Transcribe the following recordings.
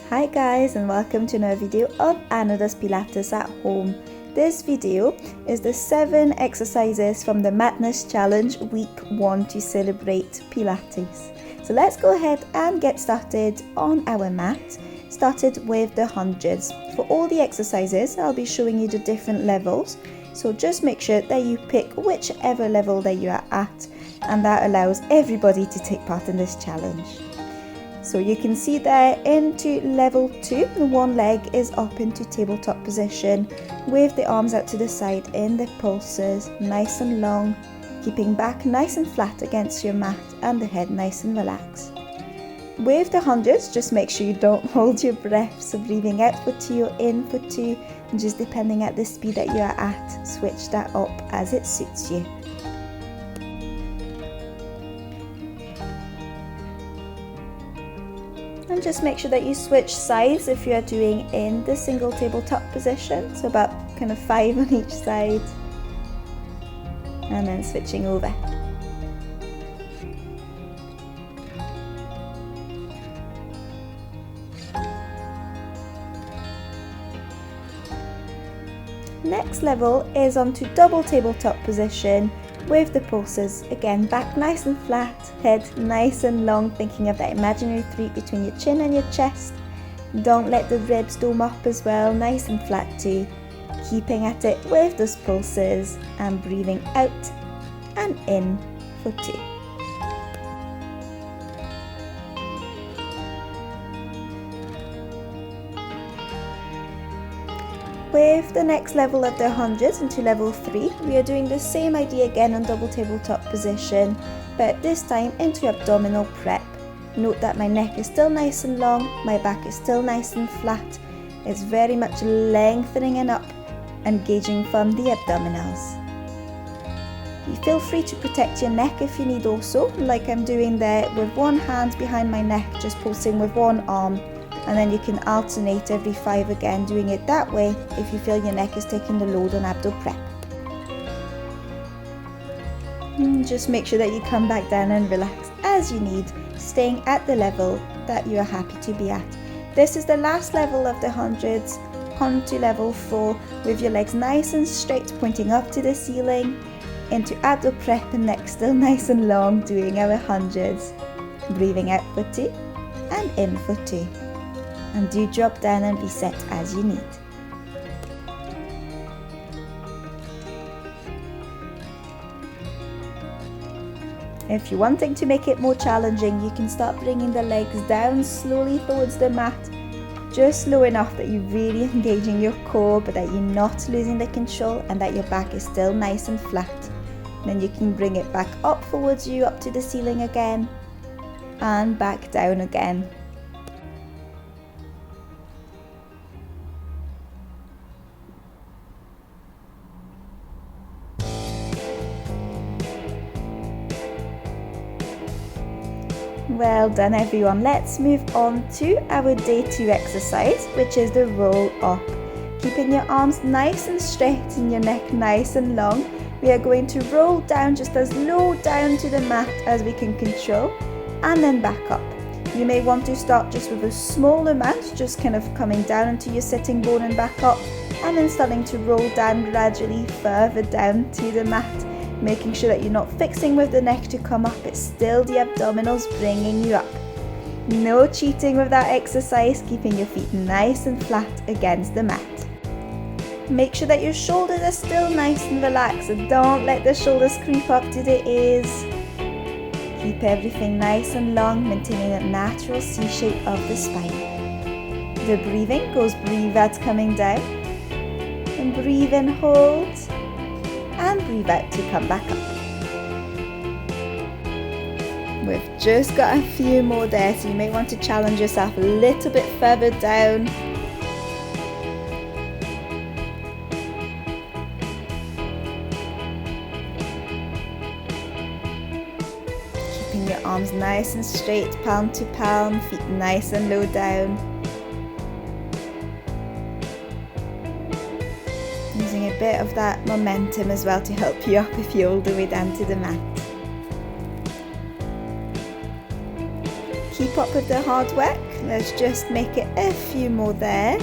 Hi guys, and welcome to another video of Anna does Pilates at home. This video is the 7 exercises from the MATness Challenge week 1 to celebrate Pilates. So let's go ahead and get started on our mat. Started with the hundreds. For all the exercises, I'll be showing you the different levels. So just make sure that you pick whichever level that you are at, and that allows everybody to take part in this challenge. So you can see there into level 2, one leg is up into tabletop position with the arms out to the side in the pulses, nice and long, keeping back nice and flat against your mat and the head nice and relaxed. With the hundreds, just make sure you don't hold your breath, so breathing out for 2 or in for 2, and just depending at the speed that you are at, switch that up as it suits you. And just make sure that you switch sides if you are doing in the single tabletop position, so about kind of 5 on each side, and then switching over. Next level is onto double tabletop position with the pulses, again back nice and flat, head nice and long, thinking of that imaginary 3 between your chin and your chest. Don't let the ribs dome up as well, nice and flat too, keeping at it with those pulses and breathing out and in for 2. With the next level of the hundreds into level 3, we are doing the same idea again on double tabletop position, but this time into abdominal prep. Note that my neck is still nice and long, my back is still nice and flat. It's very much lengthening and up, engaging from the abdominals. You feel free to protect your neck if you need also, like I'm doing there with one hand behind my neck, just pulsing with one arm. And then you can alternate every 5 again, doing it that way if you feel your neck is taking the load on abdo prep. Just make sure that you come back down and relax as you need, staying at the level that you are happy to be at. This is the last level of the hundreds, on to level 4 with your legs nice and straight, pointing up to the ceiling, into abdo prep and neck still nice and long, doing our hundreds. Breathing out for 2 and in for 2. And do drop down and reset as you need. If you're wanting to make it more challenging, you can start bringing the legs down slowly towards the mat, just slow enough that you're really engaging your core, but that you're not losing the control and that your back is still nice and flat. Then you can bring it back up towards you, up to the ceiling again, and back down again. Well done everyone, let's move on to our day 2 exercise, which is the roll up. Keeping your arms nice and straight and your neck nice and long, we are going to roll down just as low down to the mat as we can control, and then back up. You may want to start just with a small amount, just kind of coming down into your sitting bone and back up, and then starting to roll down gradually further down to the mat. Making sure that you're not fixing with the neck to come up, it's still the abdominals bringing you up. No cheating with that exercise, keeping your feet nice and flat against the mat. Make sure that your shoulders are still nice and relaxed, so don't let the shoulders creep up to the ears. Keep everything nice and long, maintaining that natural C shape of the spine. The breathing goes breathe out coming down, and breathe in, hold, and breathe out to come back up. We've just got a few more there, so you may want to challenge yourself a little bit further down. Keeping your arms nice and straight, palm to palm, feet nice and low down. Using a bit of that momentum as well to help you up if you're all the way down to the mat. Keep up with the hard work. Let's just make it a few more there.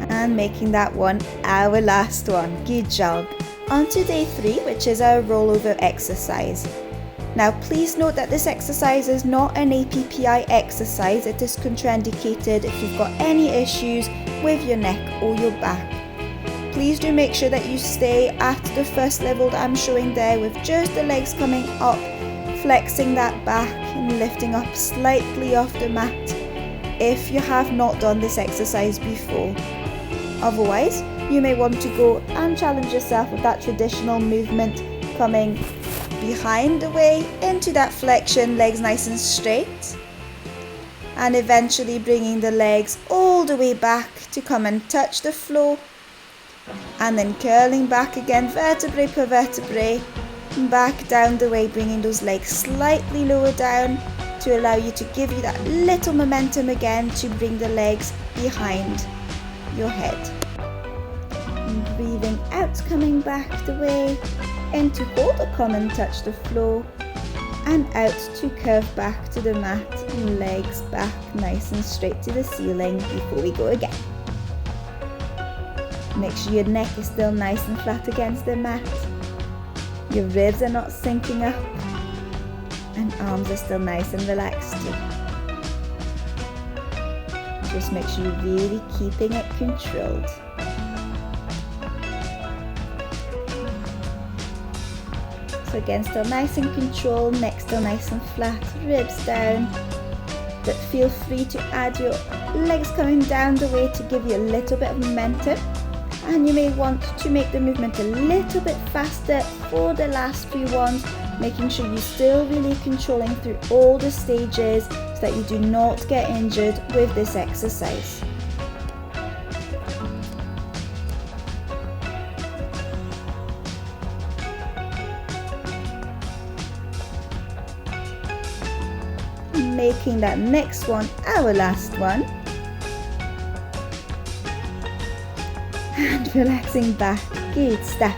And making that one our last one. Good job. On to day 3, which is our rollover exercise. Now please note that this exercise is not an APPI exercise. It is contraindicated if you've got any issues with your neck or your back. Please do make sure that you stay at the first level that I'm showing there, with just the legs coming up, flexing that back and lifting up slightly off the mat if you have not done this exercise before. Otherwise, you may want to go and challenge yourself with that traditional movement, coming behind the way into that flexion, legs nice and straight, and eventually bringing the legs all the way back to come and touch the floor, and then curling back again, vertebrae per vertebrae, back down the way, bringing those legs slightly lower down to allow you to give you that little momentum again to bring the legs behind your head. And breathing out, coming back the way, in to hold or come and touch the floor, and out to curve back to the mat, and legs back nice and straight to the ceiling before we go again. Make sure your neck is still nice and flat against the mat, your ribs are not sinking up, and arms are still nice and relaxed too. Just make sure you're really keeping it controlled. So again, still nice and controlled, neck still nice and flat, ribs down, but feel free to add your legs coming down the way to give you a little bit of momentum. And you may want to make the movement a little bit faster for the last few ones, making sure you're still really controlling through all the stages so that you do not get injured with this exercise. Making that next one our last one, and relaxing back. Good stuff.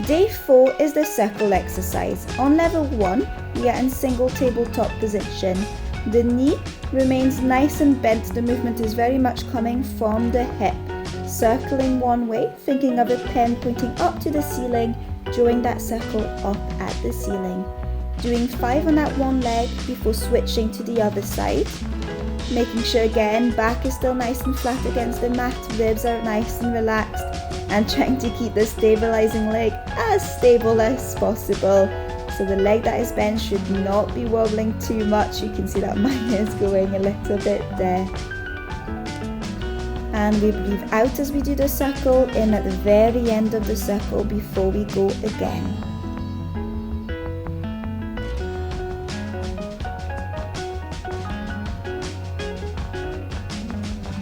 Day 4 is the circle exercise. On level 1, we are in single tabletop position. The knee remains nice and bent. The movement is very much coming from the hip, circling one way, thinking of a pen pointing up to the ceiling, drawing that circle up at the ceiling. Doing 5 on that one leg before switching to the other side. Making sure again, back is still nice and flat against the mat, ribs are nice and relaxed, and trying to keep the stabilizing leg as stable as possible. So the leg that is bent should not be wobbling too much. You can see that mine is going a little bit there. And we breathe out as we do the circle, in at the very end of the circle before we go again.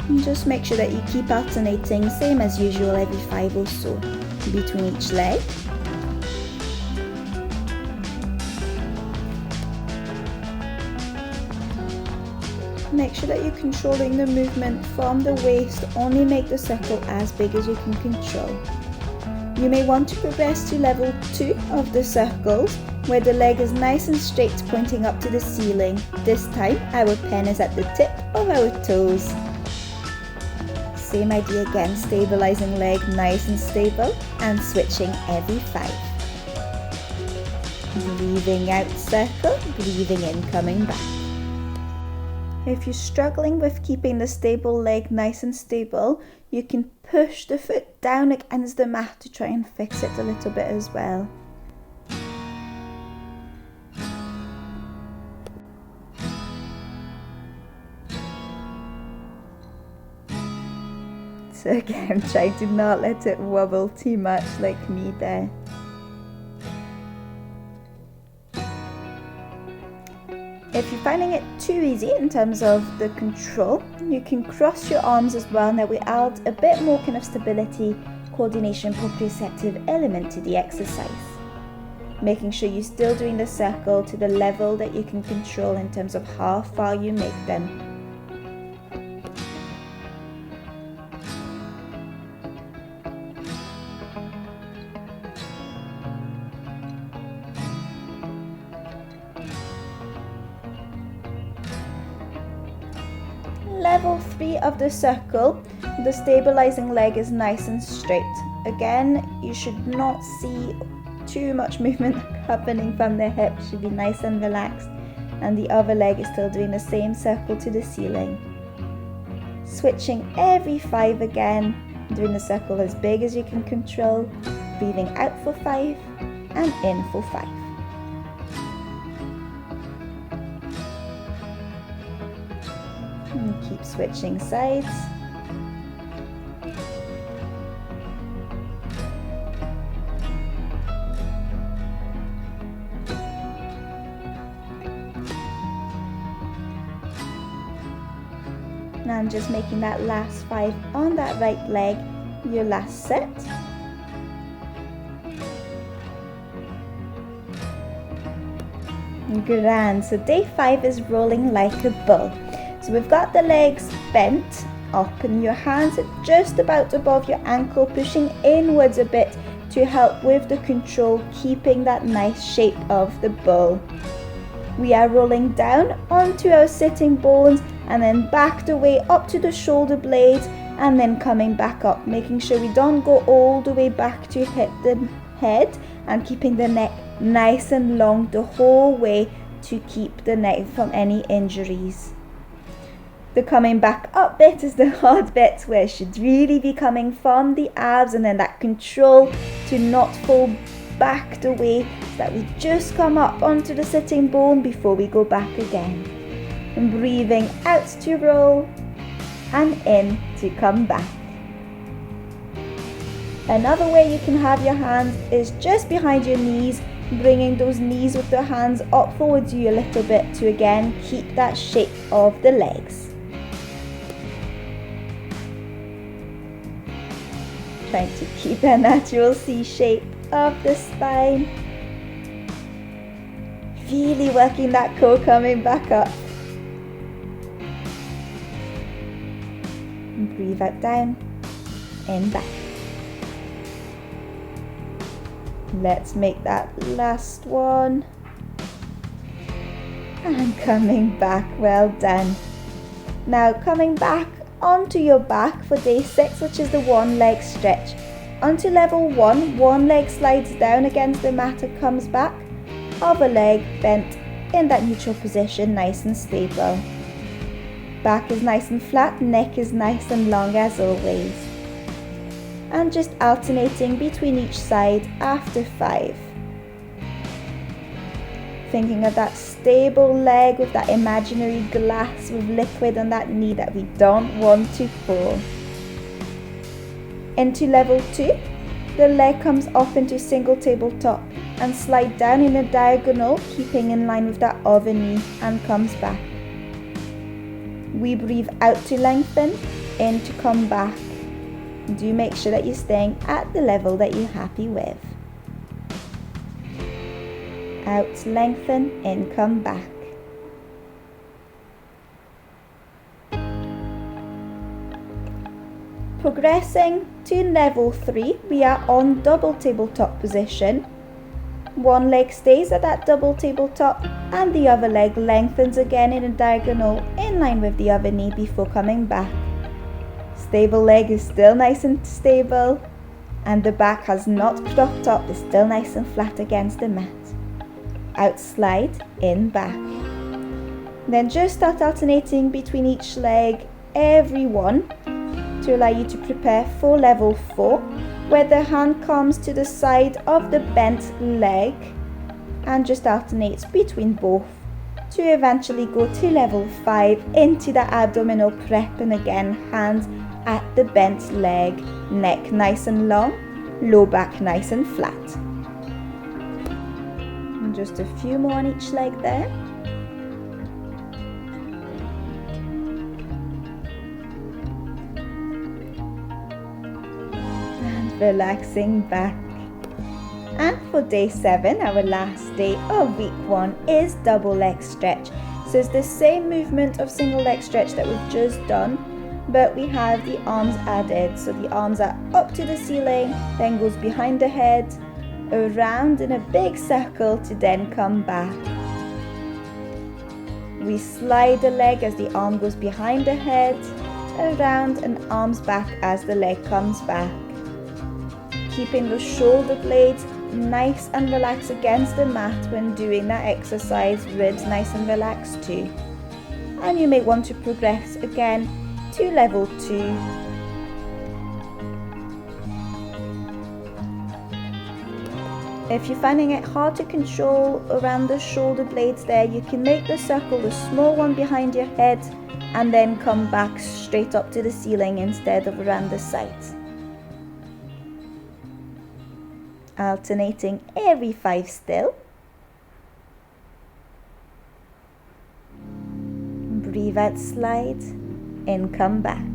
And just make sure that you keep alternating, same as usual, every 5 or so between each leg. Make sure that you're controlling the movement from the waist. Only make the circle as big as you can control. You may want to progress to level 2 of the circles, where the leg is nice and straight, pointing up to the ceiling. This time our pen is at the tip of our toes. Same idea again, stabilizing leg nice and stable, and switching every 5. Breathing out circle, breathing in, coming back. If you're struggling with keeping the stable leg nice and stable, you can push the foot down against the mat to try and fix it a little bit as well. So again, try to not let it wobble too much like me there. If you're finding it too easy in terms of the control, you can cross your arms as well. Now we add a bit more kind of stability, coordination, proprioceptive element to the exercise. Making sure you're still doing the circle to the level that you can control in terms of how far you make them. level 3 of the circle, the stabilizing leg is nice and straight. Again, you should not see too much movement happening from the hip, should be nice and relaxed. And the other leg is still doing the same circle to the ceiling. Switching every 5 again, doing the circle as big as you can control, breathing out for 5 and in for 5. And keep switching sides. Now I'm just making that last 5 on that right leg your last set. Grand. So day 5 is rolling like a bull. So we've got the legs bent up and your hands are just about above your ankle, pushing inwards a bit to help with the control, keeping that nice shape of the bull. We are rolling down onto our sitting bones and then back the way up to the shoulder blades and then coming back up, making sure we don't go all the way back to hit the head and keeping the neck nice and long the whole way to keep the neck from any injuries. The coming back up bit is the hard bit, where it should really be coming from the abs and then that control to not fall back the way, so that we just come up onto the sitting bone before we go back again. And breathing out to roll and in to come back. Another way you can have your hands is just behind your knees, bringing those knees with the hands up towards you a little bit to again keep that shape of the legs. Trying to keep a natural C shape of the spine. Really working that core coming back up. And breathe out down, in back. Let's make that last one. And coming back, well done. Now coming back onto your back for day 6, which is the one leg stretch. Onto level 1, one leg slides down against the mat and comes back. Other leg bent in that neutral position, nice and stable. Back is nice and flat, neck is nice and long as always. And just alternating between each side after 5. Thinking of that stable leg with that imaginary glass with liquid on that knee that we don't want to fall. Into level 2, the leg comes up into single tabletop and slide down in a diagonal, keeping in line with that other knee, and comes back. We breathe out to lengthen, in to come back. Do make sure that you're staying at the level that you're happy with. Out, lengthen, in, come back. Progressing to level 3, we are on double tabletop position. One leg stays at that double tabletop and the other leg lengthens again in a diagonal in line with the other knee before coming back. Stable leg is still nice and stable and the back has not propped up, it's still nice and flat against the mat. Out, slide, in, back. Then just start alternating between each leg, every one, to allow you to prepare for level 4, where the hand comes to the side of the bent leg and just alternates between both to eventually go to level 5 into the abdominal prep, and again hands at the bent leg, neck nice and long, low back nice and flat. And just a few more on each leg there. Relaxing back. And for day 7, our last day of week 1, is double leg stretch. So it's the same movement of single leg stretch that we've just done, but we have the arms added. So the arms are up to the ceiling, then goes behind the head, around in a big circle to then come back. We slide the leg as the arm goes behind the head, around and arms back as the leg comes back. Keeping the shoulder blades nice and relaxed against the mat when doing that exercise, ribs nice and relaxed too. And you may want to progress again to level 2. If you're finding it hard to control around the shoulder blades there, you can make the circle the small one behind your head and then come back straight up to the ceiling instead of around the sides. Alternating every 5 still. Breathe out, slide, in, come back.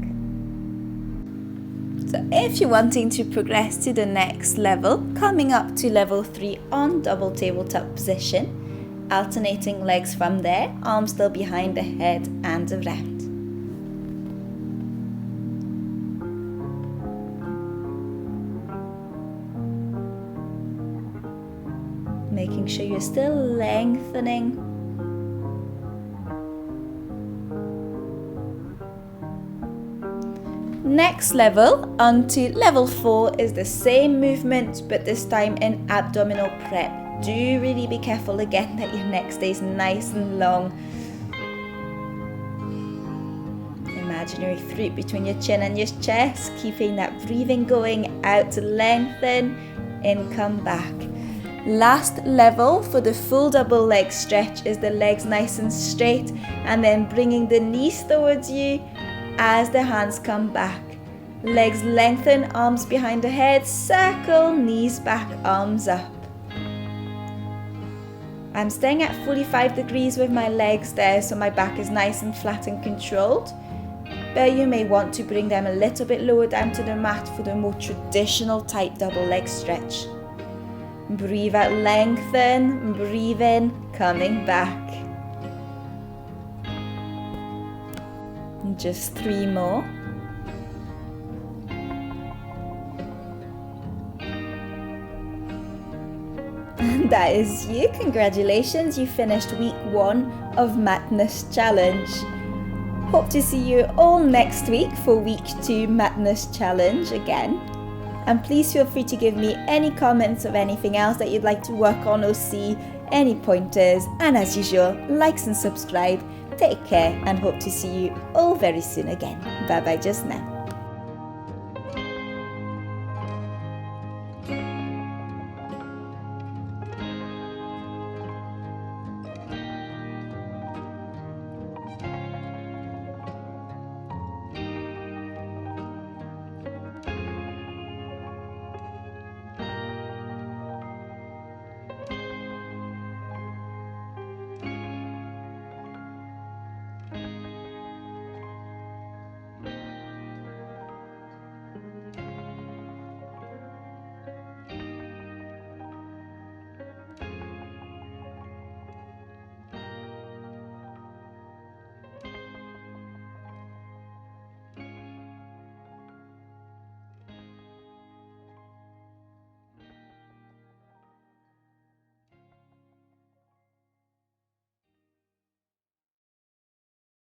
So if you're wanting to progress to the next level, coming up to level 3 on double tabletop position, alternating legs from there, arms still behind the head and around. Making sure you're still lengthening. Next level, onto level 4, is the same movement but this time in abdominal prep. Do really be careful again that your neck stays nice and long. Imaginary fruit between your chin and your chest, keeping that breathing going out to lengthen, in, come back. Last level for the full double leg stretch is the legs nice and straight and then bringing the knees towards you as the hands come back. Legs lengthen, arms behind the head, circle, knees back, arms up. I'm staying at 45 degrees with my legs there, so my back is nice and flat and controlled. But you may want to bring them a little bit lower down to the mat for the more traditional type double leg stretch. Breathe out, lengthen, breathe in, coming back. Just 3 more. And that is you. Congratulations, you finished week 1 of MATness Challenge. Hope to see you all next week for week 2 MATness Challenge again. And please feel free to give me any comments of anything else that you'd like to work on or see, any pointers, and as usual, likes and subscribe. Take care and hope to see you all very soon again. Bye bye just now.